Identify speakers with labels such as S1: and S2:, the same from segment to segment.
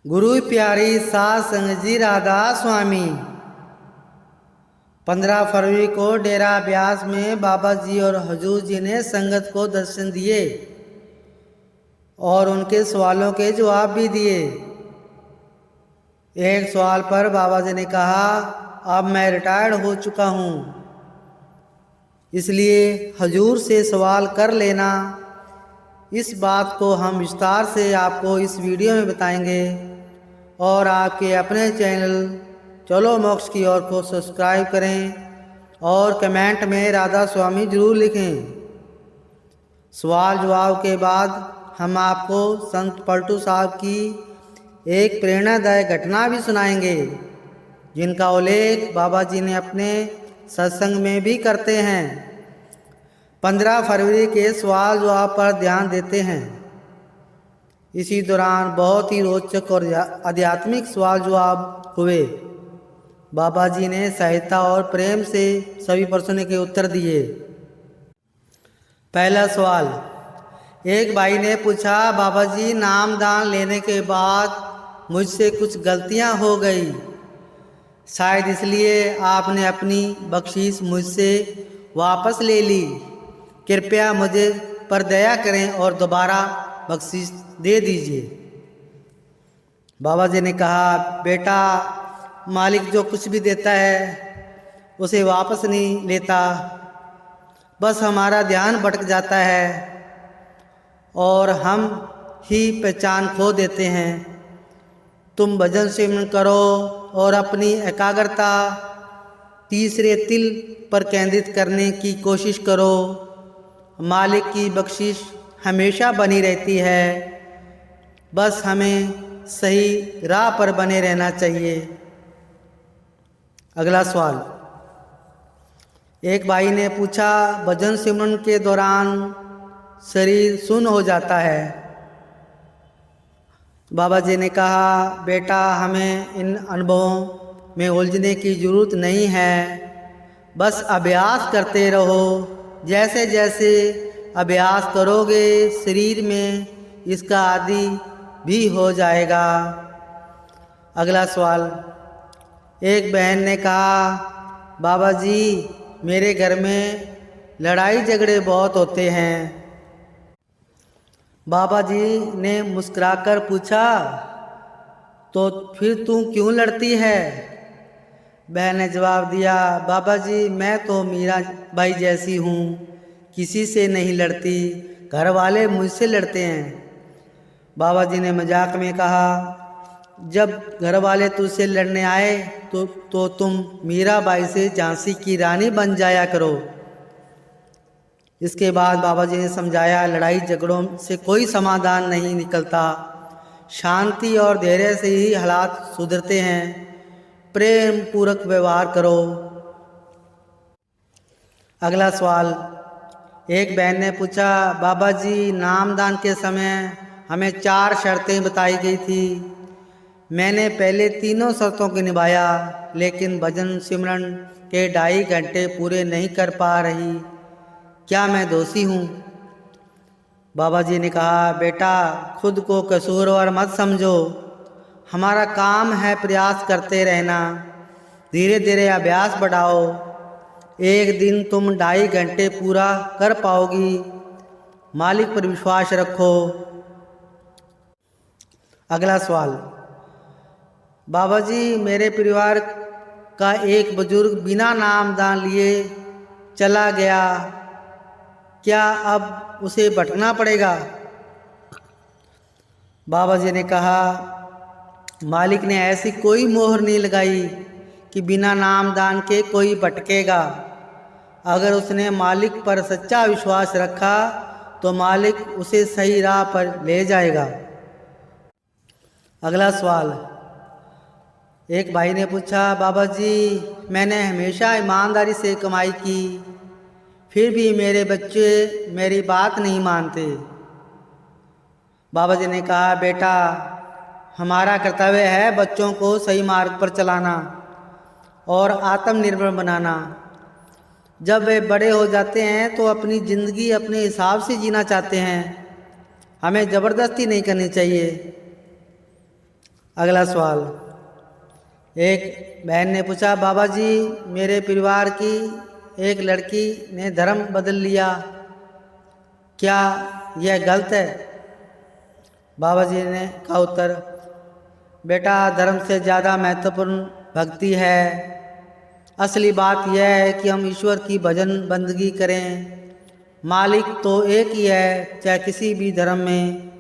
S1: गुरु प्यारी सात संगत जी राधा स्वामी। 15 फरवरी को डेरा ब्यास में बाबा जी और हजूर जी ने संगत को दर्शन दिए और उनके सवालों के जवाब भी दिए। एक सवाल पर बाबा जी ने कहा, अब मैं रिटायर्ड हो चुका हूँ, इसलिए हजूर से सवाल कर लेना। इस बात को हम विस्तार से आपको इस वीडियो में बताएंगे और आपके अपने चैनल चलो मोक्ष की ओर को सब्सक्राइब करें और कमेंट में राधा स्वामी जरूर लिखें। सवाल जवाब के बाद हम आपको संत पलटू साहब की एक प्रेरणादायक घटना भी सुनाएंगे, जिनका उल्लेख बाबा जी ने अपने सत्संग में भी करते हैं। 15 फरवरी के सवाल जवाब पर ध्यान देते हैं। इसी दौरान बहुत ही रोचक और आध्यात्मिक सवाल जवाब हुए। बाबा जी ने सहायता और प्रेम से सभी प्रश्नों के उत्तर दिए। पहला सवाल, एक भाई ने पूछा, बाबा जी नाम दान लेने के बाद मुझसे कुछ गलतियां हो गई, शायद इसलिए आपने अपनी बख्शीश मुझसे वापस ले ली। कृपया मुझे पर दया करें और दोबारा बख्शीश दे दीजिए। बाबा जी ने कहा, बेटा मालिक जो कुछ भी देता है उसे वापस नहीं लेता, बस हमारा ध्यान भटक जाता है और हम ही पहचान खो देते हैं। तुम भजन सिमरन करो और अपनी एकाग्रता तीसरे तिल पर केंद्रित करने की कोशिश करो। मालिक की बख्शिश हमेशा बनी रहती है, बस हमें सही राह पर बने रहना चाहिए। अगला सवाल, एक भाई ने पूछा, भजन सिमरन के दौरान शरीर सुन्न हो जाता है। बाबा जी ने कहा, बेटा हमें इन अनुभवों में उलझने की जरूरत नहीं है, बस अभ्यास करते रहो। जैसे जैसे अभ्यास करोगे शरीर में इसका आदि भी हो जाएगा। अगला सवाल, एक बहन ने कहा, बाबा जी मेरे घर में लड़ाई झगड़े बहुत होते हैं। बाबा जी ने मुस्कुराकर पूछा, तो फिर तू क्यों लड़ती है? बहन ने जवाब दिया, बाबा जी मैं तो मीरा भाई जैसी हूँ, किसी से नहीं लड़ती, घर वाले मुझसे लड़ते हैं। बाबा जी ने मजाक में कहा, जब घर वाले तुझसे लड़ने आए तो तुम मीरा बाई से झांसी की रानी बन जाया करो। इसके बाद बाबा जी ने समझाया, लड़ाई झगड़ों से कोई समाधान नहीं निकलता, शांति और धैर्य से ही हालात सुधरते हैं। प्रेम पूर्वक व्यवहार करो। अगला सवाल, एक बहन ने पूछा, बाबा जी नामदान के समय हमें 4 शर्तें बताई गई थी। मैंने पहले तीनों शर्तों को निभाया, लेकिन भजन सिमरन के 2.5 घंटे पूरे नहीं कर पा रही, क्या मैं दोषी हूँ? बाबा जी ने कहा, बेटा खुद को कसूरवार मत समझो, हमारा काम है प्रयास करते रहना। धीरे धीरे अभ्यास बढ़ाओ, एक दिन तुम 2.5 घंटे पूरा कर पाओगी। मालिक पर विश्वास रखो। अगला सवाल, बाबा जी मेरे परिवार का एक बुजुर्ग बिना नाम दान लिए चला गया, क्या अब उसे भटकना पड़ेगा? बाबा जी ने कहा, मालिक ने ऐसी कोई मोहर नहीं लगाई कि बिना नाम दान के कोई भटकेगा। अगर उसने मालिक पर सच्चा विश्वास रखा तो मालिक उसे सही राह पर ले जाएगा। अगला सवाल, एक भाई ने पूछा, बाबा जी मैंने हमेशा ईमानदारी से कमाई की, फिर भी मेरे बच्चे मेरी बात नहीं मानते। बाबा जी ने कहा, बेटा हमारा कर्तव्य है बच्चों को सही मार्ग पर चलाना और आत्मनिर्भर बनाना। जब वे बड़े हो जाते हैं तो अपनी ज़िंदगी अपने हिसाब से जीना चाहते हैं, हमें ज़बरदस्ती नहीं करनी चाहिए। अगला सवाल। एक बहन ने पूछा, बाबा जी मेरे परिवार की एक लड़की ने धर्म बदल लिया, क्या यह गलत है? बाबा जी ने कहा उत्तर, बेटा धर्म से ज़्यादा महत्वपूर्ण भक्ति है। असली बात यह है कि हम ईश्वर की भजन बंदगी करें। मालिक तो एक ही है, चाहे किसी भी धर्म में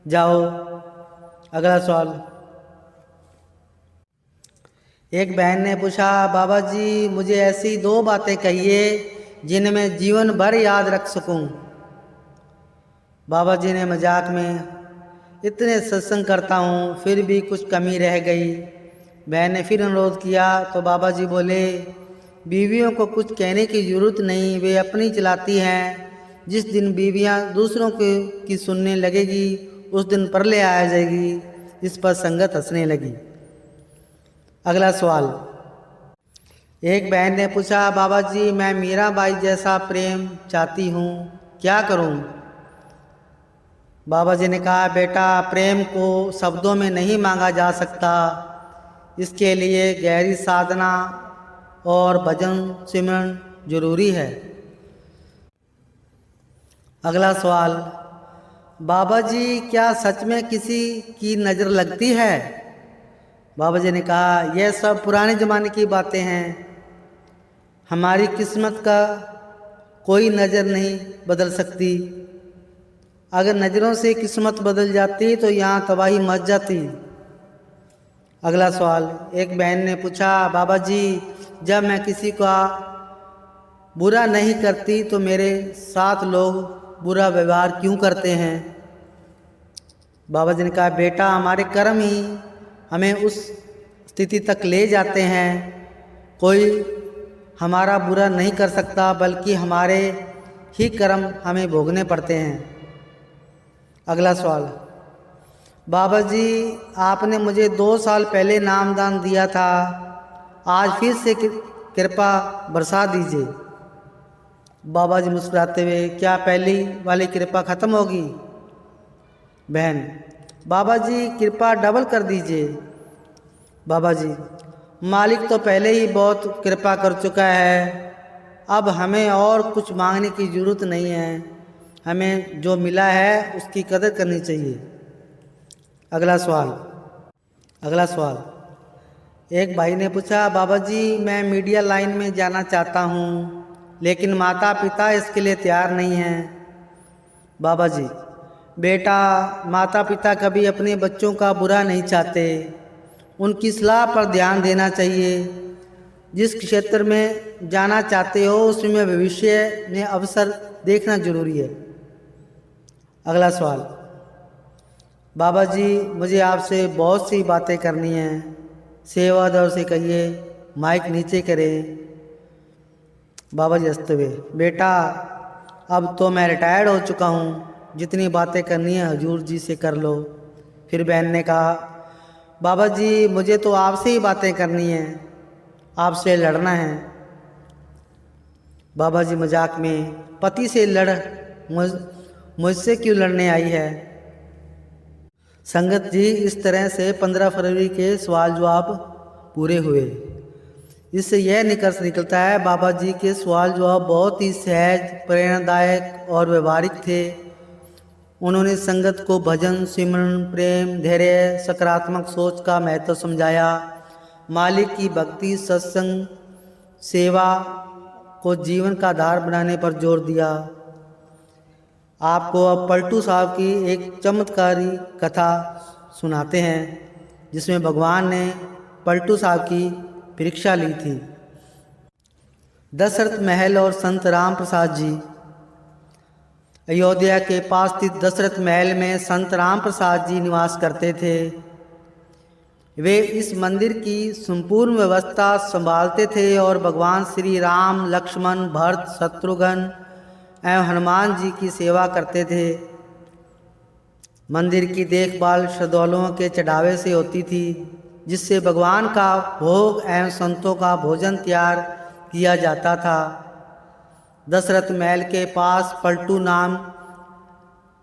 S1: जाओ। अगला सवाल। एक बहन ने पूछा, बाबा जी मुझे ऐसी 2 बातें कहिए जिन्हें मैं जीवन भर याद रख सकूं। बाबा जी ने मजाक में, इतने सत्संग करता हूँ फिर भी कुछ कमी रह गई। बहन ने फिर अनुरोध किया तो बाबा जी बोले, बीवियों को कुछ कहने की जरूरत नहीं, वे अपनी चलाती हैं। जिस दिन बीवियाँ दूसरों की सुनने लगेगी उस दिन परले आ जाएगी। इस पर संगत हंसने लगी। अगला सवाल। एक बहन ने पूछा, बाबा जी मैं मीराबाई जैसा प्रेम चाहती हूँ, क्या करूँ? बाबा जी ने कहा, बेटा प्रेम को शब्दों में नहीं मांगा जा सकता, इसके लिए गहरी साधना और भजन सिमरन जरूरी है। अगला सवाल। बाबा जी क्या सच में किसी की नज़र लगती है? बाबा जी ने कहा, यह सब पुराने ज़माने की बातें हैं, हमारी किस्मत का कोई नज़र नहीं बदल सकती। अगर नज़रों से किस्मत बदल जाती तो यहाँ तबाही मच जाती। अगला सवाल। एक बहन ने पूछा, बाबा जी जब मैं किसी का बुरा नहीं करती तो मेरे साथ लोग बुरा व्यवहार क्यों करते हैं? बाबा जी ने कहा, बेटा हमारे कर्म ही हमें उस स्थिति तक ले जाते हैं। कोई हमारा बुरा नहीं कर सकता, बल्कि हमारे ही कर्म हमें भोगने पड़ते हैं। अगला सवाल। बाबा जी आपने मुझे 2 साल पहले नामदान दिया था, आज फिर से कृपा बरसा दीजिए। बाबा जी मुस्कुराते हुए, क्या पहली वाली कृपा खत्म होगी? बहन, बाबा जी कृपा डबल कर दीजिए। बाबा जी, मालिक तो पहले ही बहुत कृपा कर चुका है, अब हमें और कुछ मांगने की जरूरत नहीं है, हमें जो मिला है उसकी कदर करनी चाहिए। अगला सवाल। अगला सवाल। एक भाई ने पूछा, बाबा जी मैं मीडिया लाइन में जाना चाहता हूँ, लेकिन माता पिता इसके लिए तैयार नहीं हैं। बाबा जी, बेटा माता पिता कभी अपने बच्चों का बुरा नहीं चाहते, उनकी सलाह पर ध्यान देना चाहिए। जिस क्षेत्र में जाना चाहते हो उसमें भविष्य में अवसर देखना जरूरी है। अगला सवाल। बाबा जी मुझे आपसे बहुत सी बातें करनी हैं, सेवादार से कहिए माइक नीचे करें। बाबा जी हंसते हुए, बेटा अब तो मैं रिटायर्ड हो चुका हूँ, जितनी बातें करनी है हजूर जी से कर लो। फिर बहन ने कहा, बाबा जी मुझे तो आपसे ही बातें करनी है, आपसे लड़ना है। बाबा जी मजाक में, पति से लड़ मुझसे क्यों लड़ने आई है? संगत जी इस तरह से 15 फरवरी के सवाल जवाब पूरे हुए। इससे यह निष्कर्ष निकलता है बाबा जी के सवाल जवाब बहुत ही सहज, प्रेरणादायक और व्यवहारिक थे। उन्होंने संगत को भजन, सिमरन, प्रेम, धैर्य, सकारात्मक सोच का महत्व समझाया। मालिक की भक्ति, सत्संग, सेवा को जीवन का आधार बनाने पर जोर दिया। आपको अब पलटू साहब की एक चमत्कारी कथा सुनाते हैं, जिसमें भगवान ने पलटू साहब की परीक्षा ली थी। दशरथ महल और संत राम प्रसाद जी। अयोध्या के पास स्थित दशरथ महल में संत राम प्रसाद जी निवास करते थे। वे इस मंदिर की संपूर्ण व्यवस्था संभालते थे और भगवान श्री राम, लक्ष्मण, भरत, शत्रुघ्न एवं हनुमान जी की सेवा करते थे। मंदिर की देखभाल श्रद्धालुओं के चढ़ावे से होती थी, जिससे भगवान का भोग एवं संतों का भोजन तैयार किया जाता था। दशरथ महल के पास पलटू नाम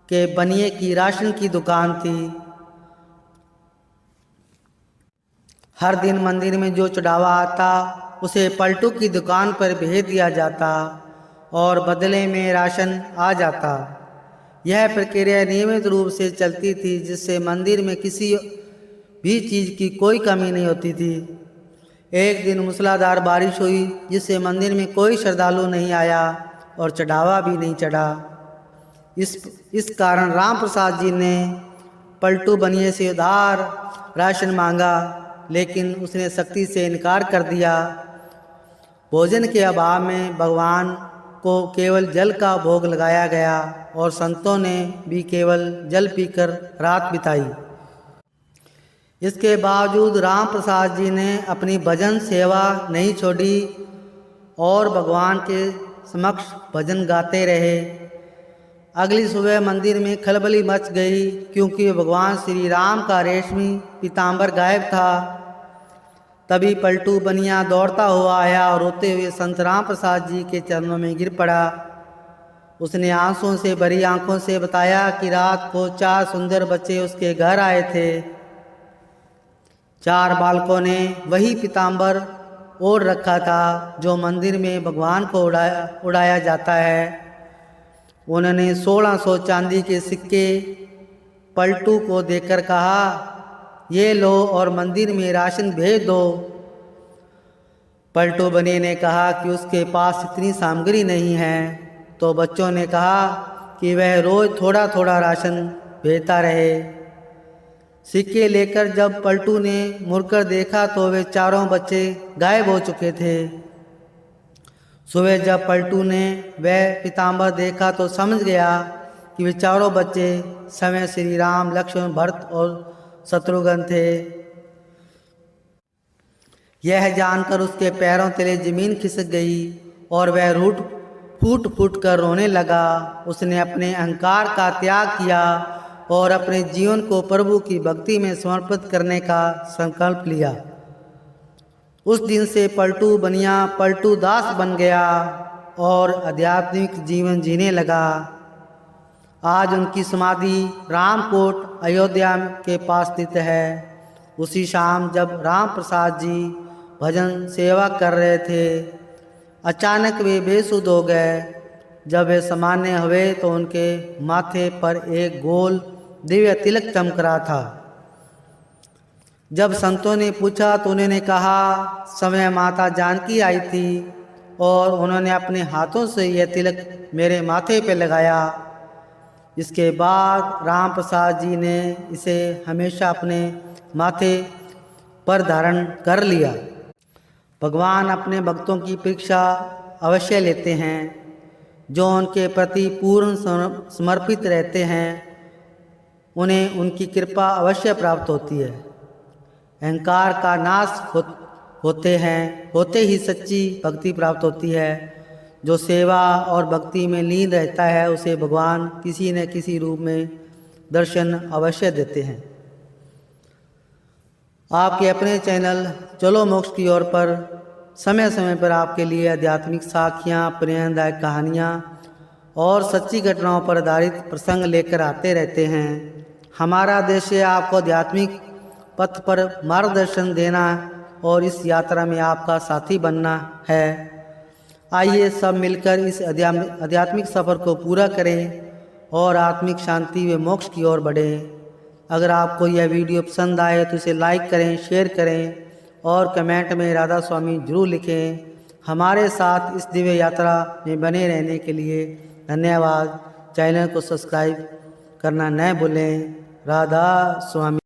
S1: के बनिए की राशन की दुकान थी। हर दिन मंदिर में जो चढ़ावा आता उसे पलटू की दुकान पर भेज दिया जाता और बदले में राशन आ जाता। यह प्रक्रिया नियमित रूप से चलती थी, जिससे मंदिर में किसी भी चीज़ की कोई कमी नहीं होती थी। एक दिन मूसलाधार बारिश हुई, जिससे मंदिर में कोई श्रद्धालु नहीं आया और चढ़ावा भी नहीं चढ़ा। इस कारण राम प्रसाद जी ने पलटू बनिए से उधार राशन मांगा, लेकिन उसने सख्ती से इनकार कर दिया। भोजन के अभाव में भगवान को केवल जल का भोग लगाया गया और संतों ने भी केवल जल पीकर रात बिताई। इसके बावजूद राम प्रसाद जी ने अपनी भजन सेवा नहीं छोड़ी और भगवान के समक्ष भजन गाते रहे। अगली सुबह मंदिर में खलबली मच गई, क्योंकि भगवान श्री राम का रेशमी पीताम्बर गायब था। तभी पलटू बनिया दौड़ता हुआ आया और रोते हुए संत राम प्रसाद जी के चरणों में गिर पड़ा। उसने आंसुओं से भरी आंखों से बताया कि रात को 4 सुंदर बच्चे उसके घर आए थे। 4 बालकों ने वही पीताम्बर ओढ़ रखा था जो मंदिर में भगवान को उड़ाया जाता है। उन्होंने 1600 चांदी के सिक्के पलटू को देकर कहा, ये लो और मंदिर में राशन भेज दो। पलटू बने ने कहा कि उसके पास इतनी सामग्री नहीं है, तो बच्चों ने कहा कि वह रोज़ थोड़ा थोड़ा राशन भेजता रहे। सिक्के लेकर जब पलटू ने मुड़कर देखा तो वे चारों बच्चे गायब हो चुके थे। सुबह जब पलटू ने वह पीताम्बर देखा तो समझ गया कि वे चारों बच्चे समय श्री राम, लक्ष्मण, भरत और शत्रुघ्न थे। यह जानकर उसके पैरों तले जमीन खिसक गई और वह फूट फूट कर रोने लगा। उसने अपने अहंकार का त्याग किया और अपने जीवन को प्रभु की भक्ति में समर्पित करने का संकल्प लिया। उस दिन से पलटू बनिया पलटू दास बन गया और आध्यात्मिक जीवन जीने लगा। आज उनकी समाधि रामकोट अयोध्या के पास स्थित है। उसी शाम जब राम प्रसाद जी भजन सेवा कर रहे थे, अचानक वे बेसुध हो गए। जब वे सामान्य हुए तो उनके माथे पर एक गोल दिव्य तिलक चमक रहा था। जब संतों ने पूछा तो उन्होंने कहा, समय माता जानकी आई थी और उन्होंने अपने हाथों से यह तिलक मेरे माथे पर लगाया। इसके बाद राम प्रसाद जी ने इसे हमेशा अपने माथे पर धारण कर लिया। भगवान अपने भक्तों की परीक्षा अवश्य लेते हैं। जो उनके प्रति पूर्ण समर्पित रहते हैं, उन्हें उनकी कृपा अवश्य प्राप्त होती है। अहंकार का नाश होते ही सच्ची भक्ति प्राप्त होती है। जो सेवा और भक्ति में लीन रहता है, उसे भगवान किसी न किसी रूप में दर्शन अवश्य देते हैं। आपके अपने चैनल चलो मोक्ष की ओर पर समय समय पर आपके लिए आध्यात्मिक साखियाँ, प्रेरणादायक कहानियाँ और सच्ची घटनाओं पर आधारित प्रसंग लेकर आते रहते हैं। हमारा उद्देश्य आपको आध्यात्मिक पथ पर मार्गदर्शन देना और इस यात्रा में आपका साथी बनना है। आइए सब मिलकर इस आध्यात्मिक सफ़र को पूरा करें और आत्मिक शांति व मोक्ष की ओर बढ़ें। अगर आपको यह वीडियो पसंद आए तो इसे लाइक करें, शेयर करें और कमेंट में राधा स्वामी जरूर लिखें। हमारे साथ इस दिव्य यात्रा में बने रहने के लिए धन्यवाद। चैनल को सब्सक्राइब करना न भूलें। राधा स्वामी।